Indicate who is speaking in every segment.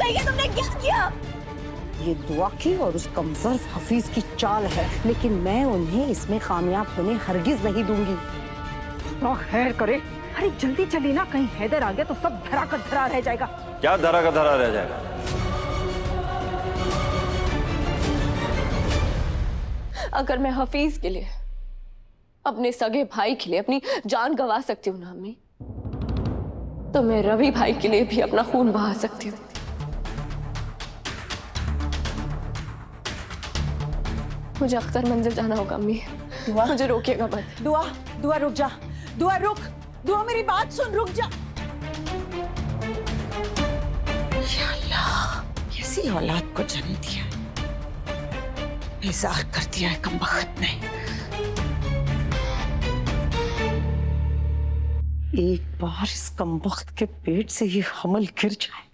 Speaker 1: बताइए तुमने क्या किया?
Speaker 2: ये दुआ की और उस कमजोर हफीज की चाल है, लेकिन मैं उन्हें इसमें कामयाब होने हरगिज नहीं दूंगी। तो खैर करे। अरे जल्दी चलिए ना, कहीं हैदर आ गया तो सब धरा का धरा रह जाएगा।
Speaker 3: क्या धरा का धरा रह जाएगा?
Speaker 1: अगर मैं हफीज के लिए, अपने सगे भाई के लिए अपनी जान गंवा सकती हूँ ना अम्मी, तो मैं रवि भाई के लिए भी अपना खून बहा सकती हूँ। मुझे अख्तर मंजिल जाना होगा अम्मी। दुआ, मुझे रोकिएगा मत।
Speaker 2: दुआ, दुआ रुक जा। दुआ रुक। दुआ मेरी बात सुन, रुक जा। या अल्लाह, कैसी औलाद को जन्म दिया, बेजार कर दिया है कमबख्त ने। एक बार इस कमबख्त के पेट से ये हमल गिर जाए,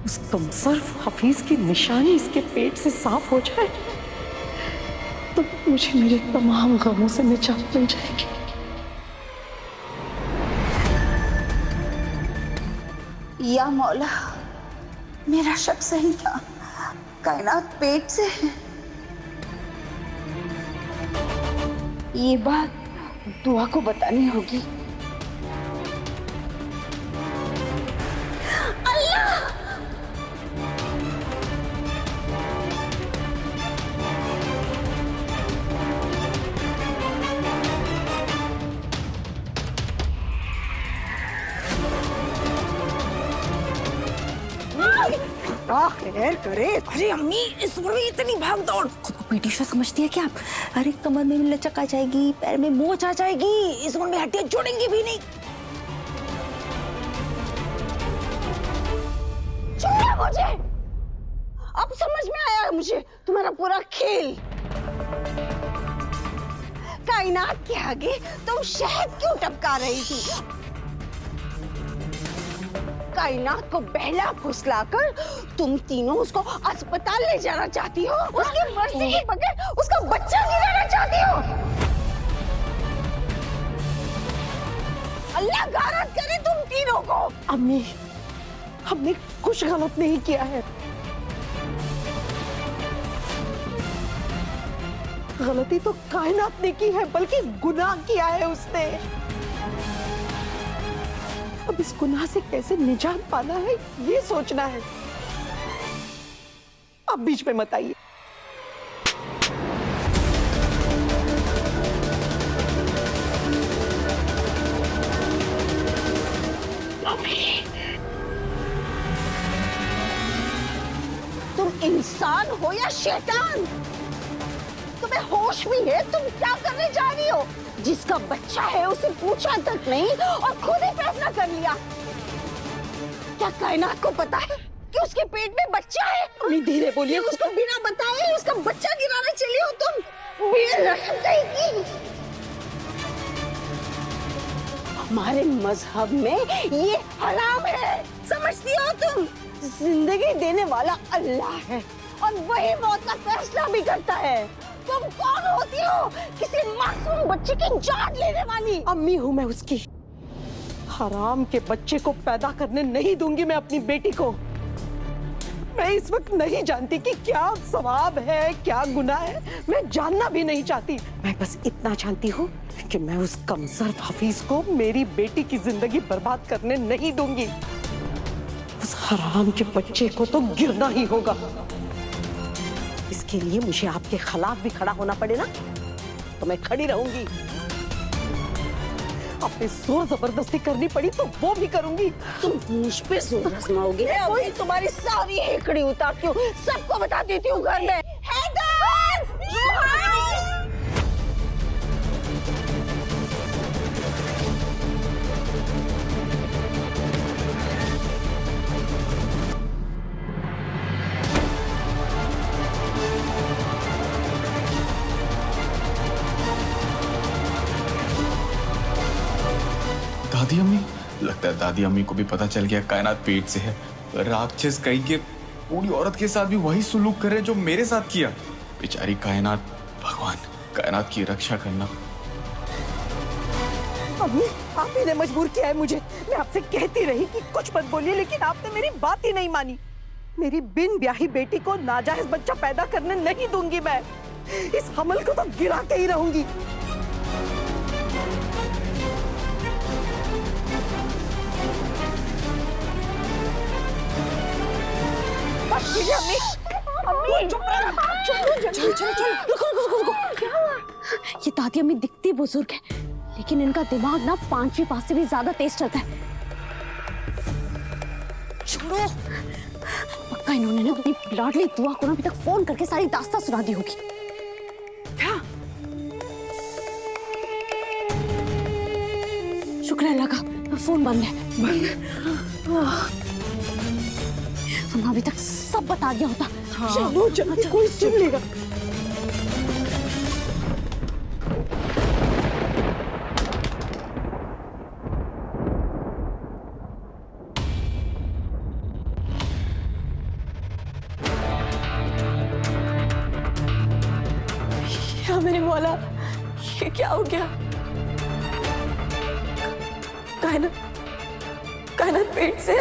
Speaker 2: उस कमजोर हफीज की निशानी इसके पेट से साफ हो जाए, तो मुझे मेरे तमाम गमों से निजात मिल जाएगी।
Speaker 4: या मौला, मेरा शक सही था, कायनात पेट से है। ये बात दुआ को बतानी होगी।
Speaker 2: खैर करे। अरे अम्मी, इस उम्र में इतनी भाग दौड़, खुद को पीटी उषा समझती है क्या आप? अरे कमर में लचक आ जाएगी, पैर में मोच आ जाएगी, इस उम्र में हड्डियां जुड़ेंगी भी नहीं।
Speaker 4: छोड़ो मुझे, अब समझ में आया मुझे तुम्हारा पूरा खेल। कायनात के आगे तुम शहद क्यों टपका रही थी? कायनात को बहला फुसलाकर तुम तीनों उसको अस्पताल ले जाना चाहती हो, उसकी मर्जी के बगैर उसका बच्चा गिराना चाहती हो। अल्लाह गारत करे तुम तीनों को।
Speaker 2: अम्मी, हमने कुछ गलत नहीं किया है। गलती तो कायनात ने की है, बल्कि गुनाह किया है उसने। अब इस गुनाह से कैसे निजात पाना है, ये सोचना है। अब बीच में मत आइए।
Speaker 4: तुम इंसान हो या शैतान? तुम्हें होश भी है? तुम क्या करने जा रही हो? जिसका बच्चा है उसे पूछा तक नहीं और खुद ही फैसला कर लिया। क्या कायनात को पता है कि उसके पेट में बच्चा है?
Speaker 2: अम्मी धीरे बोलिए।
Speaker 4: उसको बिना बताए उसका बच्चा गिराने चली हो तुम? बेरहम कहीं। हमारे मजहब में ये हराम है, समझती हो तुम? जिंदगी देने वाला अल्लाह है और वही मौत का फैसला भी करता है। तुम कौन होती हो किसी मासूम बच्चे की जान लेने वाली?
Speaker 2: अम्मी हूं मैं उसकी। हराम के बच्चे को पैदा करने नहीं दूंगी मैं अपनी बेटी को। मैं इस वक्त नहीं जानती कि क्या सवाब है, क्या गुनाह है। मैं जानना भी नहीं चाहती। मैं बस इतना जानती हूँ कि मैं उस कमजोर हफीज को मेरी बेटी की जिंदगी बर्बाद करने नहीं दूंगी। उस हराम के बच्चे को तो गिरना ही होगा। इसके लिए मुझे आपके खिलाफ भी खड़ा होना पड़े ना, तो मैं खड़ी रहूंगी। अपने जोर जबरदस्ती करनी पड़ी तो वो भी करूंगी।
Speaker 4: तुम मुझ पे जोर आजमाओगे? मैं तुम्हारी सारी हेकड़ी उतारती हूँ, सबको बता देती हूँ घर में। हैदर!
Speaker 5: दादी अम्मी, लगता है दादी अम्मी को भी पता चल गया कायनात पेट से है। राक्षस कहीं के पूरी औरत के साथ भी वही सुलूक कर रहे जो मेरे साथ किया। बेचारी कायनात, भगवान कायनात की रक्षा करना।
Speaker 2: अम्मी, आप ही ने मजबूर किया है मुझे। मैं आपसे कहती रही कि कुछ मत बोलिए, लेकिन आपने मेरी बात ही नहीं मानी। मेरी बिन ब्याही बेटी को नाजायज बच्चा पैदा करने नहीं दूंगी मैं। इस हमल को तो गिरा के ही रहूंगी।
Speaker 4: ये दादी अम्मी दिखती बुजुर्ग है, लेकिन इनका दिमाग ना 5वीं पास से भी ज्यादा तेज चलता है। छोड़ो, पक्का इन्होंने ना अपनी लाडली दुआ को ना अभी तक फोन करके सारी दास्तां सुना दी होगी।
Speaker 2: क्या?
Speaker 4: शुक्र है लगा, फोन बंद है। वरना अभी तक सब बता दिया होता।
Speaker 2: चलो जल्दी, कोई सुन लेगा।
Speaker 1: या मेरे मौला, ये क्या हो गया? कायनात पेट से।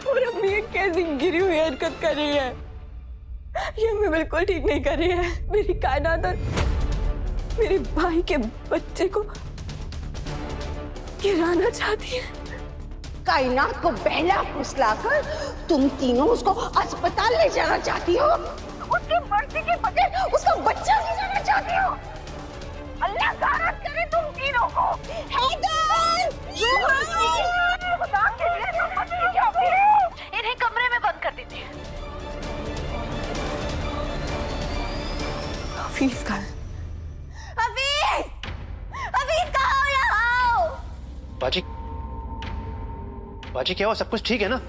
Speaker 1: और अम्मी ये कैसी गिरी हुई हरकत कर रही है? ये अम्मी बिल्कुल ठीक नहीं कर रही है। मेरी कायनात और मेरे भाई के बच्चे को गिराना चाहती है।
Speaker 4: कायनात को बहला फुसलाकर तुम तीनों उसको अस्पताल ले जाना चाहती हो। उसकी मर्जी के बगैर उसका बच्चा ले जाना चाहती हो। अल्लाह गारत करे तुम तीनों को। हैदर! खुदा के लिए तुम बच्चे क्या हो? इन्हें कमरे में बंद कर दीजिए।
Speaker 1: हफीज का
Speaker 4: हफीज कहाँ हो? यहाँ आओ।
Speaker 6: बाजी क्या हुआ? सब कुछ ठीक है ना?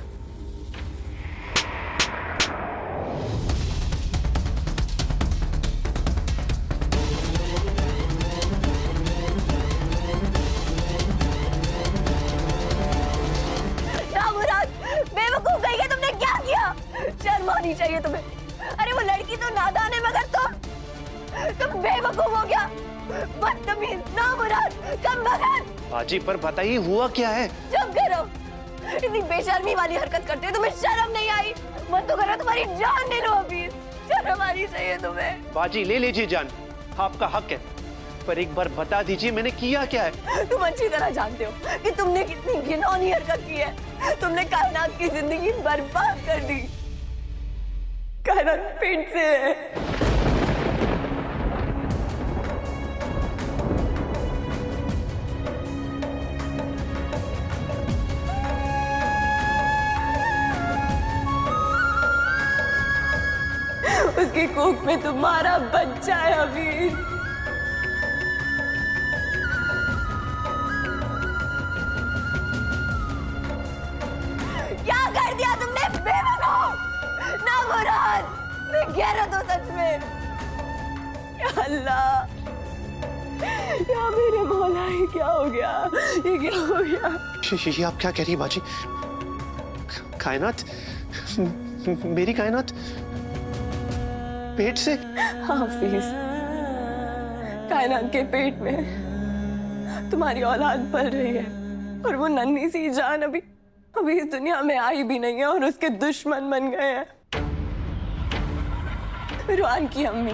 Speaker 1: बेवकूफ कहीं के, तुमने क्या किया? शर्म आनी चाहिए तुम्हें। अरे वो लड़की तो नादान है, मगर तुम बेवकूफ हो गया। बदतमीज, नामुराद, कमबख्त।
Speaker 6: बाजी पर बताइए हुआ क्या है?
Speaker 1: चुप करो। इतनी बेशर्मी वाली हरकत करते हो, तुम्हें शर्म नहीं आई? मत तो करो, तुम्हारी जान ले लो अभी। शर्म आनी चाहिए तुम्हें।
Speaker 6: बाजी ले लीजिए जान, आपका हक है, पर एक बार बता दीजिए मैंने किया क्या है?
Speaker 1: तुम अच्छी तरह जानते हो कि तुमने कितनी घिनौनी हरकत की है। तुमने कायनात की जिंदगी बर्बाद कर दी। कायनात पेट से है। उसकी कोख में तुम्हारा बच्चा है अभी। क्या कर दिया तुमने? बेवकूफ, नामुराद, बेगैरत हो सच में। या अल्लाह, या मेरे मौला, ये क्या हो गया? ये क्या हो गया?
Speaker 6: ये आप क्या कह रही है बाजी? कायनात, मेरी कायनात पेट से?
Speaker 1: हाँ हफीज, कायनात के पेट में तुम्हारी औलाद पल रही है, और वो नन्ही सी जान अभी इस दुनिया में आई भी नहीं है, और उसके दुश्मन बन गए हैं। रुआन की अम्मी,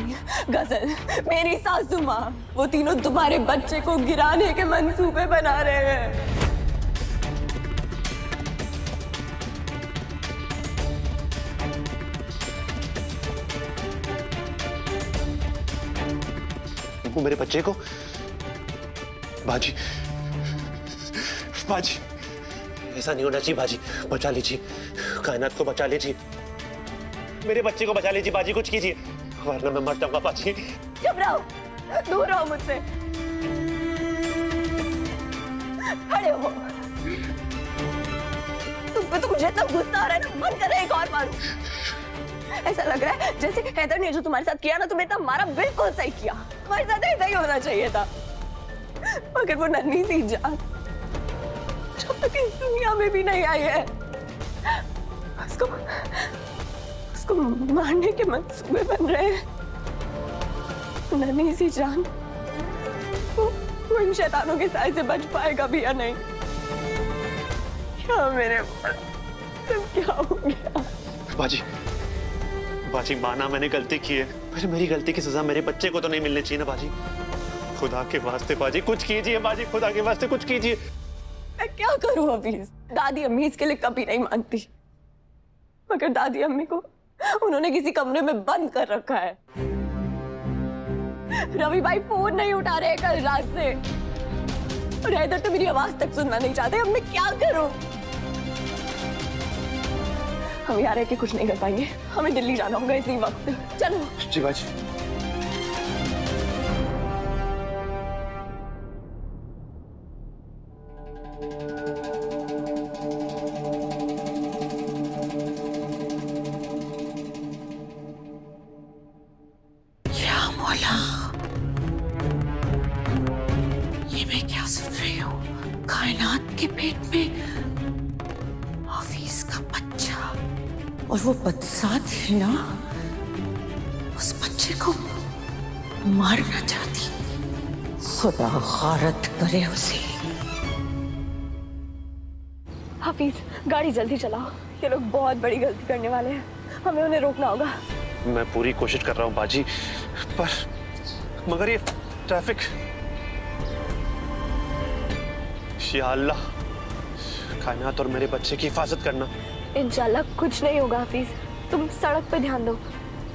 Speaker 1: गजल, मेरी सासू माँ, वो तीनों तुम्हारे बच्चे को गिराने के मंसूबे बना रहे हैं।
Speaker 6: मेरे बच्चे को? बाजी, बाजी, ऐसा नहीं होना चाहिए बाजी। बचा लीजिए, कायनात को बचा लीजिए, मेरे बच्चे को बचा लीजिए बाजी, कुछ कीजिए, वरना मैं मर जाऊंगा बाजी।
Speaker 1: चुप रहो, दूर रहो मुझसे। खड़े हो। तुझे तो गुस्सा आ रहा है ना? मन कर रहा है एक और मारूं। ऐसा लग रहा है जैसे हैदर ने जो तुम्हारे साथ किया ना, तुम्हें तो मारा बिल्कुल सही किया। तुम्हारे साथ ऐसा ही होना चाहिए था। मगर वो नन्ही सी जान जो तक इस दुनिया में भी नहीं आई है, उसको मारने के मंसूबे बन रहे हैं। नन्ही सी जान वो इन शैतानों के साए से बच पाएगा भी या नहीं। क्या मेरे सब क्या हो गया?
Speaker 6: बाजी, बाजी माना मैंने गलती की है, पर मेरी गलती की सजा मेरे बच्चे को तो नहीं मिलनी चाहिए ना बाजी। खुदा के वास्ते बाजी कुछ कीजिए, बाजी खुदा के वास्ते कुछ कीजिए।
Speaker 1: मैं क्या करूं हफीज? दादी अम्मी इसके लिए कभी नहीं मानती, मगर दादी अम्मी को उन्होंने किसी कमरे में बंद कर रखा है। रवि भाई फोन नहीं उठा रहे कल रात से, और हैदर तो मेरी आवाज तक सुनना नहीं चाहते। अब मैं क्या करूं? हम यहाँ रह के कुछ नहीं कर पाएंगे, हमें दिल्ली जाना होगा इसी वक्त। चलो।
Speaker 6: जी बाजी।
Speaker 2: क्या मौला, ये मैं क्या सुन रही हूँ? कायनात के पेट में हफीज का बच्चा, और वो बदसात है ना, उस बच्चे को मारना चाहती। खुदा गारत करे उसे।
Speaker 1: हफीज गाड़ी जल्दी चलाओ, ये लोग बहुत बड़ी गलती करने वाले हैं, हमें उन्हें रोकना होगा।
Speaker 6: मैं पूरी कोशिश कर रहा हूँ बाजी, पर मगर ये ट्रैफिक। या अल्लाह, कायनात और मेरे बच्चे की हिफाजत करना।
Speaker 1: इंशाल्लाह कुछ नहीं होगा हफीज, तुम सड़क पे ध्यान दो।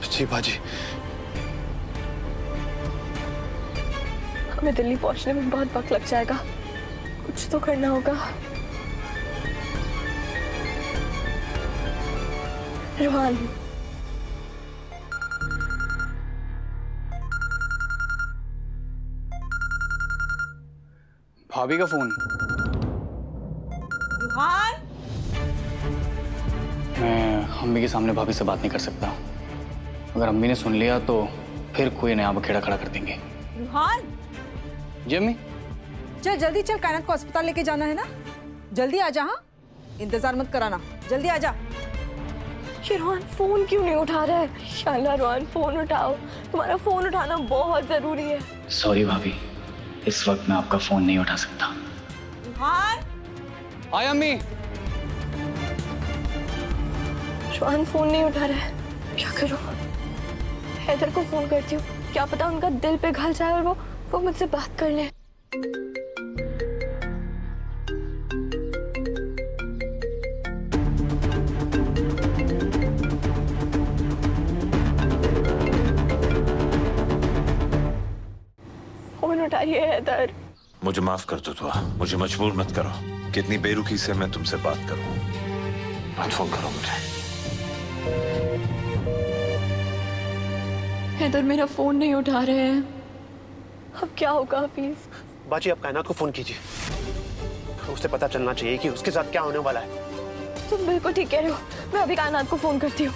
Speaker 6: जी बाजी।
Speaker 1: हमें दिल्ली पहुंचने में बहुत वक्त लग जाएगा, कुछ तो करना होगा। रोहान,
Speaker 7: भाभी का फोन।
Speaker 2: रुहान,
Speaker 7: मैं अम्मी के सामने भाभी से बात नहीं कर सकता। अगर अम्मी ने सुन लिया तो फिर कोई नया बखेड़ा खड़ा कर देंगे।
Speaker 8: रुहान,
Speaker 7: जी अम्मी।
Speaker 8: चल जल्दी चल, कायनात को अस्पताल लेके जाना है ना, जल्दी आ जा। हाँ, इंतजार मत कराना, जल्दी आ जा।
Speaker 1: ये रोहन फोन क्यों नहीं उठा रहा है? शाला रोहन फोन उठाओ, तुम्हारा फोन उठाना बहुत जरूरी है।
Speaker 7: सॉरी भाभी, इस वक्त मैं आपका फोन नहीं उठा सकता।
Speaker 8: रुहान,
Speaker 7: आए अम्मी।
Speaker 1: रोहन फोन नहीं उठा रहा है, क्या करूं? हैदर को फोन करती हूँ, क्या पता उनका दिल पे घल जाए और वो मुझसे बात कर ले। फोन उठाइए हैदर।
Speaker 3: मुझे माफ कर दो दुआ, मुझे मजबूर मत करो। कितनी बेरुखी से मैं तुमसे बात करूं। मत फोन करो मुझे।
Speaker 1: हैदर मेरा फोन नहीं उठा रहे हैं, अब क्या होगा हफीज?
Speaker 6: बाजी आप कायनात को फोन कीजिए, उससे पता चलना चाहिए कि उसके साथ क्या होने वाला है।
Speaker 1: तुम बिल्कुल ठीक कह रहे हो, मैं अभी कायनात को फोन करती हूँ।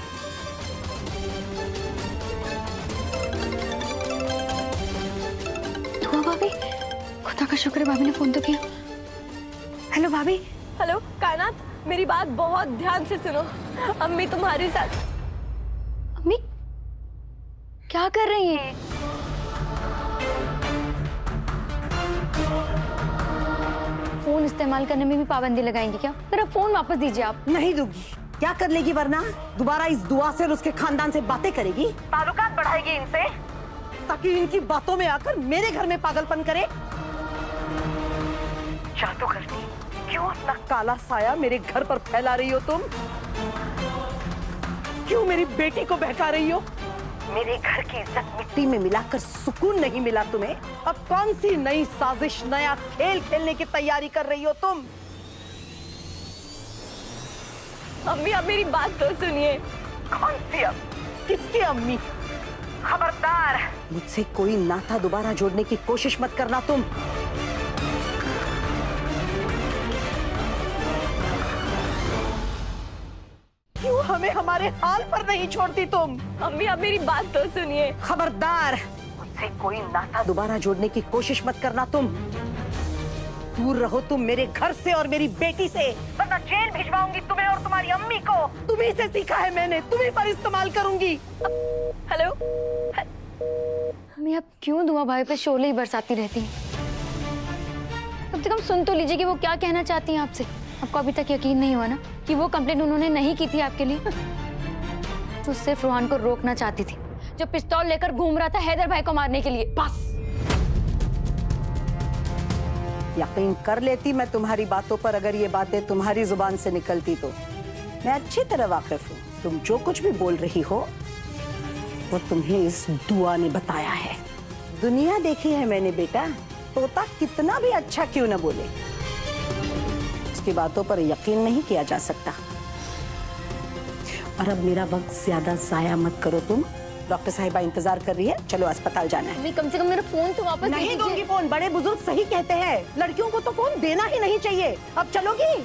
Speaker 9: भाभी, खुदा का शुक्र है भाभी ने फोन तो किया। हेलो भाभी।
Speaker 1: हेलो कायनात, मेरी बात बहुत ध्यान से सुनो। अम्मी तुम्हारे साथ।
Speaker 9: अम्मी क्या कर रही हैं? फोन इस्तेमाल करने में भी पाबंदी लगाएंगी क्या? मेरा फोन वापस दीजिए आप।
Speaker 4: नहीं दूंगी। क्या कर लेगी वरना? दोबारा इस दुआ से और उसके खानदान से बातें करेगी, ताल्लुकात बढ़ाएगी इनसे, ताकि इनकी बातों में आकर मेरे घर में पागलपन करे। जादूगरनी, क्यों अपना काला साया मेरे घर पर फैला रही हो तुम? क्यों मेरी बेटी को बहका रही हो? मेरे घर की इज्जत मिट्टी में मिलाकर सुकून नहीं मिला तुम्हें? अब कौन सी नई साजिश, नया खेल खेलने की तैयारी कर रही हो तुम?
Speaker 1: अम्मी अब मेरी बात तो सुनिए।
Speaker 4: कौन सी अब? किसकी अम्मी? खबरदार, मुझसे कोई नाता दोबारा जोड़ने की कोशिश मत करना तुम। क्यों हमें हमारे हाल पर नहीं छोड़ती तुम?
Speaker 1: अम्मी अब मेरी बात तो सुनिए।
Speaker 4: खबरदार, मुझसे कोई नाता दोबारा जोड़ने की कोशिश मत करना तुम। दूर रहो तुम मेरे घर से और मेरी बेटी से, वरना जेल भिजवाऊंगी तुम्हें और तुम्हारी अम्मी को। तुम्ही से सीखा है मैंने, तुम्ही पर इस्तेमाल करूंगी।
Speaker 1: हेलो।
Speaker 9: अम्मी आप क्यों दुआ भाई पे शोले ही बरसाती रहती हैं? से कम सुन तो लीजिए कि वो क्या कहना चाहती हैं आपसे। आपको अभी तक यकीन नहीं हुआ ना कि वो कंप्लेंट उन्होंने नहीं की थी आपके लिए? तो सिर्फ रोहान को रोकना चाहती थी, जो पिस्तौल लेकर घूम रहा था हैदर भाई को मारने के लिए। बस
Speaker 4: यकीन कर लेती मैं तुम्हारी बातों पर अगर ये बातें तुम्हारी जुबान से निकलती तो। मैं अच्छी तरह वाकिफ हूँ, तुम जो कुछ भी बोल रही हो वो तुम्हें इस दुआ ने बताया है। दुनिया देखी है मैंने बेटा, तोता कितना भी अच्छा क्यों न बोले, उसकी बातों पर यकीन नहीं किया जा सकता। और अब मेरा वक्त ज्यादा जाया मत करो तुम। डॉक्टर साहिबा इंतजार कर रही है, चलो अस्पताल जाना है।
Speaker 9: कम से कम मेरा फोन तो वापस
Speaker 4: नहीं दूंगी फोन, बड़े बुजुर्ग सही कहते हैं, लड़कियों को तो फोन देना ही नहीं चाहिए। अब चलोगी?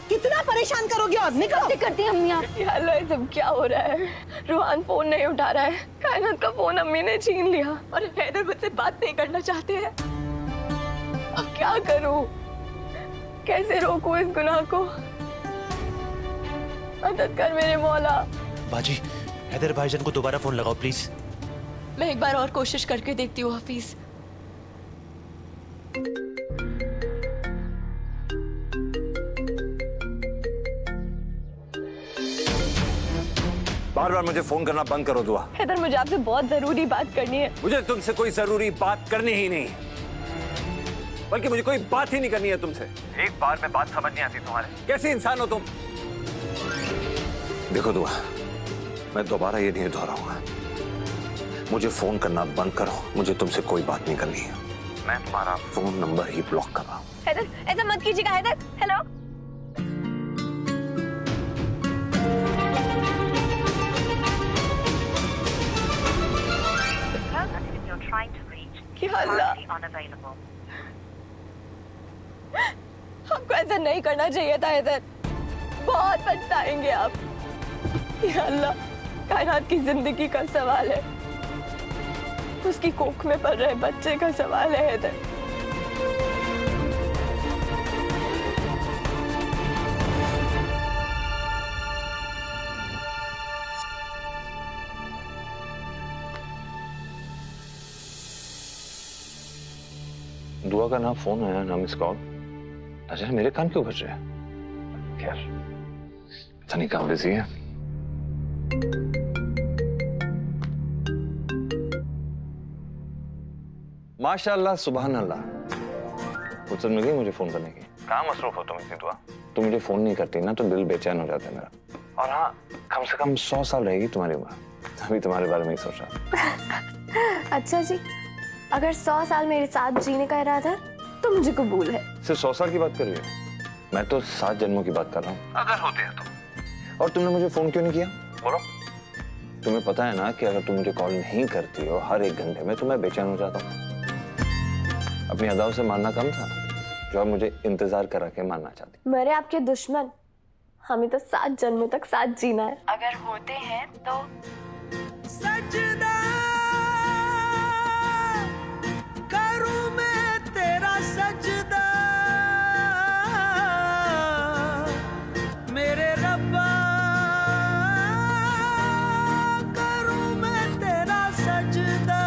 Speaker 4: कितना परेशान करोगे और निकलो।
Speaker 9: करती हैं अम्मी आप।
Speaker 1: हेलो, ये सब क्या हो रहा है? रोहान फोन नहीं उठा रहा है, कायनात का फोन अम्मी ने छीन लिया और हैदर मुझसे बात नहीं करना चाहते हैं। अब क्या करूं? कैसे रोकूं इस गुनाह को? मदद कर मेरे मौला।
Speaker 6: बाजी, हैदर भाईजान को दोबारा फोन लगाओ प्लीज।
Speaker 1: मैं एक बार और कोशिश करके देखती हूँ हफीज।
Speaker 3: बार बार मुझे फोन करना बंद करो दुआ।
Speaker 1: हैदर, मुझे आपसे बहुत जरूरी बात करनी है।
Speaker 3: मुझे तुमसे कोई जरूरी बात करनी ही नहीं, बल्कि मुझे कोई बात ही नहीं करनी है तुमसे। एक बार में बात समझ नहीं आती तुम्हारे। कैसे इंसान हो तुम? देखो दुआ, मैं दोबारा ये नहीं दोहराऊंगा। मुझे फोन करना बंद करो, मुझे तुमसे कोई बात नहीं करनी है। मैं तुम्हारा फोन नंबर ही ब्लॉक कर रहा हूँ।
Speaker 1: हैदर, ऐसा मत कीजिएगा हैदर। हेलो, क्या अल्लाह, आपको ऐसा नहीं करना चाहिए था हैदर, बहुत पछताएंगे आप। या अल्लाह, कायनात की जिंदगी का सवाल है, उसकी कोख में पल रहे बच्चे का सवाल है हैदर।
Speaker 3: दुआ का ना फोन आया ना मिस कॉल। अच्छा, मेरे कान क्यों बज रहे हैं? खैर, पता नहीं काम बिजी है। माशाअल्लाह, सुबहान अल्लाह। फुर्सत मिल गई मुझे फोन करने की। कहाँ मसरूफ हो तुम इतनी दुआ? तुम मुझे फोन नहीं करती ना तो दिल बेचैन हो जाता है मेरा। और हाँ, कम से कम 100 साल रहेगी तुम्हारी उम्र। अभी तुम्हारे बारे में ही सोच रहा।
Speaker 1: अच्छा जी, अगर 100 साल मेरे साथ जीने का इरादा है तो मुझे कबूल है।
Speaker 3: सिर्फ 100 साल की बात कर रही हो? मैं तो 7 जन्मों की बात कर रहा हूँ, अगर होते हैं तो। और तुमने मुझे फोन क्यों नहीं किया? बोलो। तुम्हें पता है ना कि अगर तुम मुझे कॉल नहीं करती हो हर 1 घंटे में तो मैं बेचैन हो जाता हूँ। अपनी अदाओं से मानना कम था जो आप मुझे इंतजार करा के मानना चाहती।
Speaker 1: मेरे आपके दुश्मन, हमें तो 7 जन्मों तक साथ जीना है। अगर होते हैं तो
Speaker 2: सजदा करूं मैं तेरा सजदा, मेरे रब्बा करूं मैं तेरा सजदा,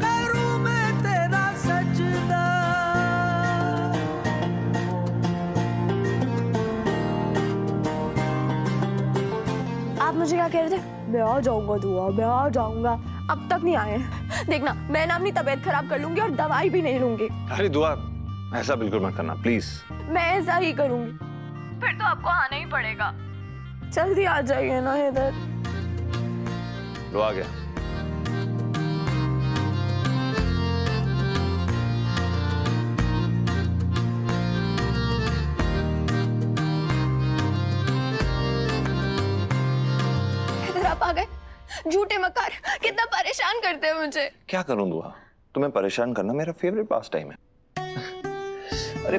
Speaker 2: करूं मैं तेरा सजदा।
Speaker 1: आप मुझे क्या कह रहे थे? मैं आ जाऊंगा दुआ, मैं आ जाऊंगा। अब तक नहीं आए। देखना, मैं ना अपनी तबीयत खराब कर लूंगी और दवाई भी नहीं लूंगी।
Speaker 3: अरे दुआ, ऐसा बिल्कुल मत करना प्लीज।
Speaker 1: मैं ऐसा ही करूंगी। फिर तो आपको आना ही पड़ेगा। जल्दी आ जाइए ना हैदर।
Speaker 3: लो आ गया।
Speaker 1: हैदर, आप आ गए? झूठे मकार, कितना परेशान करते हैं मुझे।
Speaker 3: क्या करूं दुआ, तुम्हें परेशान करना मेरा फेवरेट पास टाइम है। अरे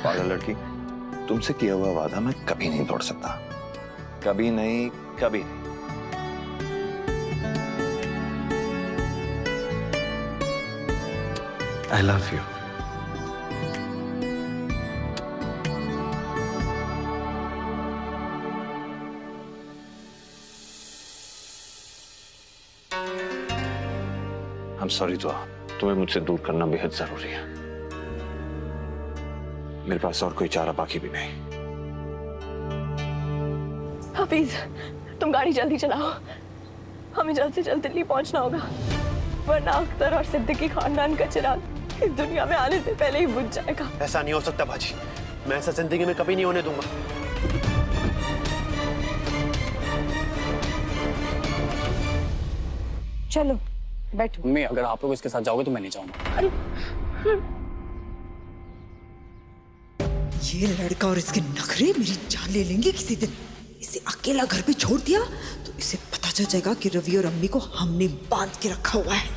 Speaker 3: पागल लड़की, तुमसे किया हुआ वादा मैं कभी नहीं तोड़ सकता। कभी नहीं, कभी नहीं। I love you. I'm sorry दुआ, तुम्हें मुझसे दूर करना बेहद जरूरी है। मेरे पास और कोई चारा बाकी भी नहीं।
Speaker 1: हफीज, तुम गाड़ी जल्दी चलाओ, हमें जल्द से जल्द दिल्ली पहुंचना होगा, वरना अख्तर और सिद्दीकी खानदान का चिराग इस दुनिया में आने से पहले ही बुझ जाएगा।
Speaker 6: ऐसा नहीं हो सकता बाजी, मैं ऐसा जिंदगी में कभी नहीं होने दूंगा।
Speaker 8: चलो बैठो।
Speaker 7: मम्मी अगर आप लोग इसके साथ जाओगे तो मैं नहीं जाऊंगा।
Speaker 10: ये लड़का और इसके नखरे मेरी जान ले लेंगे किसी दिन। इसे अकेला घर पे छोड़ दिया तो इसे पता चल जाएगा कि रवि और अम्मी को हमने बांध के रखा हुआ है।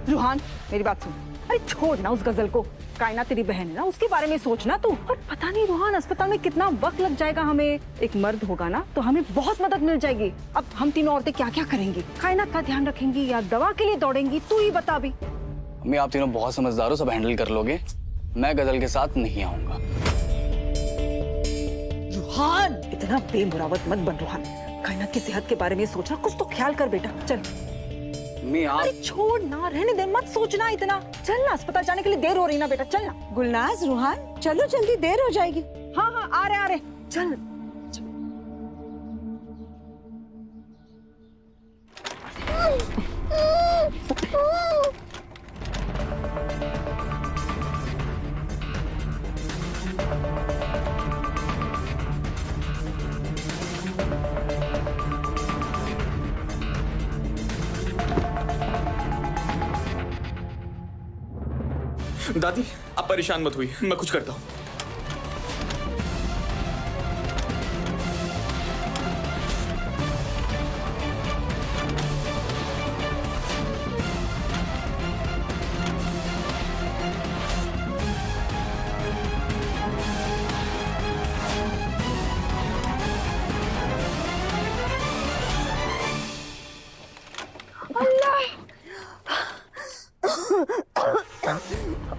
Speaker 8: रूहान मेरी बात सुन, अरे छोड़ ना उस गजल को, कायनात तेरी बहन है ना, उसके बारे में सोचना तू। और पता नहीं रूहान अस्पताल में कितना वक्त लग जाएगा हमें, एक मर्द होगा ना तो हमें बहुत मदद मिल जाएगी। अब हम तीनों औरतें क्या क्या करेंगी, कायनात का ध्यान रखेंगी या दवा के लिए दौड़ेंगी, तू ही बता भी।
Speaker 7: मम्मी आप तीनों बहुत समझदार हो, सब हैंडल कर लोगे, मैं गजल के साथ नहीं आऊंगा।
Speaker 10: रूहान
Speaker 8: इतना बेमुरावत मत बन रूहान, कायनात की सेहत के बारे में सोचना, कुछ तो ख्याल कर बेटा। चल
Speaker 7: मम्मी आप
Speaker 8: अरे छोड़ ना, रहने दे, मत सोचना इतना। चल ना, अस्पताल जाने के लिए देर हो रही ना बेटा, चल ना।
Speaker 4: गुलनाज, रूहान चलो जल्दी, देर हो जाएगी।
Speaker 8: हाँ हाँ आ रहे चल।
Speaker 5: दादी आप परेशान मत हुई, मैं कुछ करता हूँ।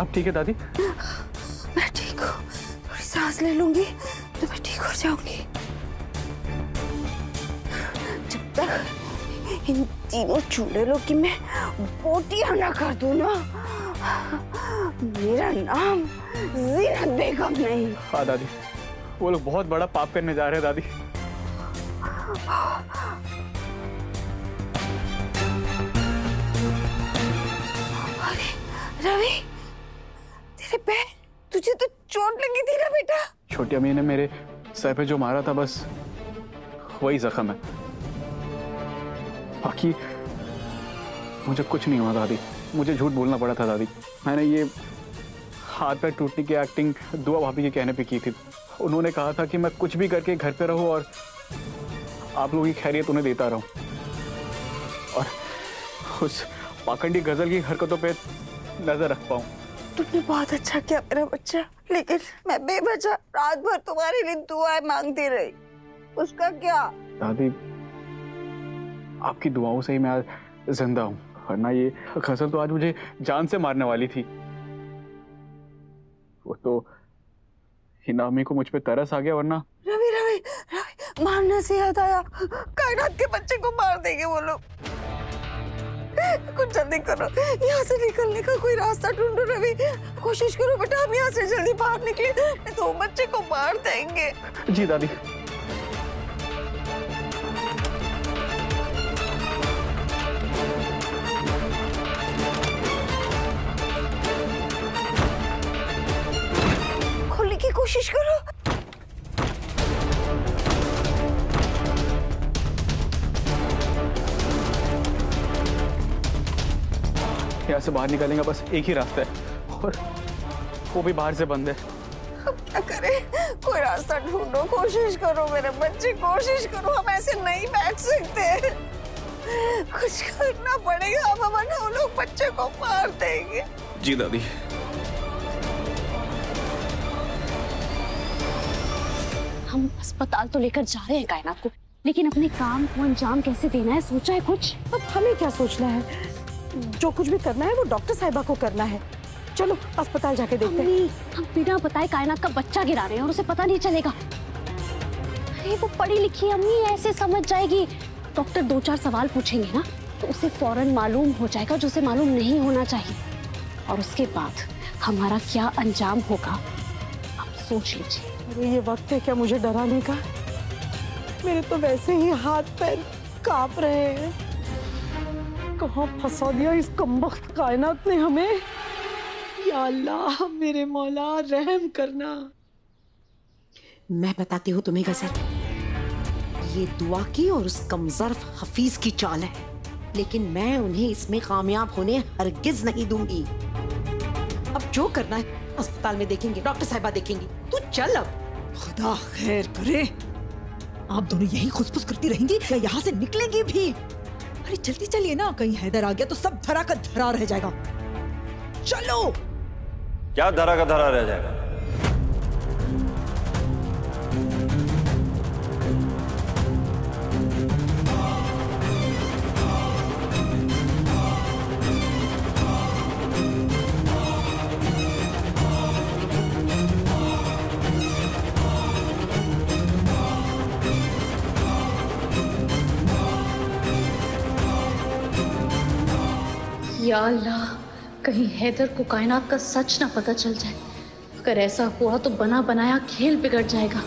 Speaker 5: आप ठीक है दादी?
Speaker 4: मैं ठीक हूँ, थोड़ी सांस ले लूंगी तो मैं ठीक हो जाऊंगी। जब तक इन तीनों चुड़ैलों की मैं बोटियां ना कर दूं ना, मेरा नाम जीनत बेगम नहीं।
Speaker 5: हाँ दादी, वो लोग बहुत बड़ा पाप करने जा रहे हैं दादी।
Speaker 4: अरे रवि, तेरे पैर, तुझे तो चोट लगी थी ना बेटा?
Speaker 5: छोटी अम्मी ने मेरे सर पे जो मारा था बस वही जख्म है, बाकी मुझे कुछ नहीं हुआ दादी। मुझे झूठ बोलना पड़ा था दादी, मैंने ये हाथ पैर टूटने की एक्टिंग दुआ भाभी के कहने पे की थी। उन्होंने कहा था कि मैं कुछ भी करके घर पे रहूं और आप लोगों की खैरियत उन्हें देता रहूं, और उस पाखंडी गजल की हरकतों पे नजर रख पाऊं।
Speaker 4: तुमने बहुत अच्छा किया मेरा बच्चा, लेकिन मैं बेवजह रात भर तुम्हारे लिए दुआएं मांगती रही, उसका क्या?
Speaker 5: दादी आपकी दुआओं से ही मैं आज जिंदा हूँ, वरना ये गजल तो आज मुझे जान से मारने वाली थी। वो तो हिना अम्मी को मुझ पे तरस आ गया, वरना
Speaker 4: रवि रवि रवि, मारने से याद आया, कायनात के बच्चे को मार देंगे वो लोग। कुछ जल्दी करो, यहाँ से निकलने का कोई रास्ता ढूंढो रवि, कोशिश करो बेटा, हम यहाँ से जल्दी बाहर निकले, नहीं तो बच्चे को मार देंगे।
Speaker 5: जी दादी।
Speaker 4: खोलने की कोशिश करो।
Speaker 5: यहाँ से बाहर निकलेंगे बस एक ही रास्ता है, और वो भी बाहर से बंद है।
Speaker 4: अब क्या करें, कोई रास्ता ढूंढो, कोशिश करो मेरे बच्चे, कोशिश करो, हम ऐसे नहीं बैठ सकते, कुछ करना पड़ेगा, हम वरना वो लोग बच्चे को मार देंगे।
Speaker 5: जी दादी।
Speaker 9: हम अस्पताल तो लेकर जा रहे हैं कायनात को, लेकिन अपने काम को अंजाम कैसे देना है, सोचा है कुछ?
Speaker 2: अब हमें क्या सोचना है, जो कुछ भी करना है वो डॉक्टर साहिबा को करना है। चलो अस्पताल जाके देखते हैं।
Speaker 9: हम बिना बताए कायनात का बच्चा गिरा रहे हैं और उसे पता नहीं चलेगा। अरे वो पढ़ी लिखी अम्मी ऐसे समझ जाएगी, डॉक्टर 2-4 सवाल पूछेंगे ना,
Speaker 4: तो उसे फौरन मालूम हो जाएगा जो उसे मालूम नहीं होना चाहिए, और उसके बाद हमारा क्या अंजाम होगा आप सोच लीजिए।
Speaker 2: अरे ये वक्त है क्या मुझे डराने का? मेरे तो वैसे ही हाथ पैर कांप रहे हैं। कहाँ फंसा दिया इस कमबख्त कायनात ने हमें। या अल्लाह मेरे मौला रहम करना।
Speaker 10: मैं बताती हूँ तुम्हें गजल, ये दुआ की और उस कमजर्फ हफीज की चाल है, लेकिन मैं उन्हें इसमें कामयाब होने हरगिज नहीं दूंगी। अब जो करना है अस्पताल में देखेंगे, डॉक्टर साहिबा देखेंगी। तू चल अब।
Speaker 11: खुदा खैर करे। आप दोनों यही खुसफुस करती रहेंगी या यहाँ से निकलेंगी भी? अरे जल्दी चलिए ना, कहीं हैदर आ गया तो सब धरा का धरा रह जाएगा। चलो।
Speaker 3: क्या धरा का धरा रह जाएगा?
Speaker 9: या अल्लाह, कहीं हैदर को कायनात का सच ना पता चल जाए। अगर ऐसा हुआ तो बना बनाया खेल बिगड़ जाएगा।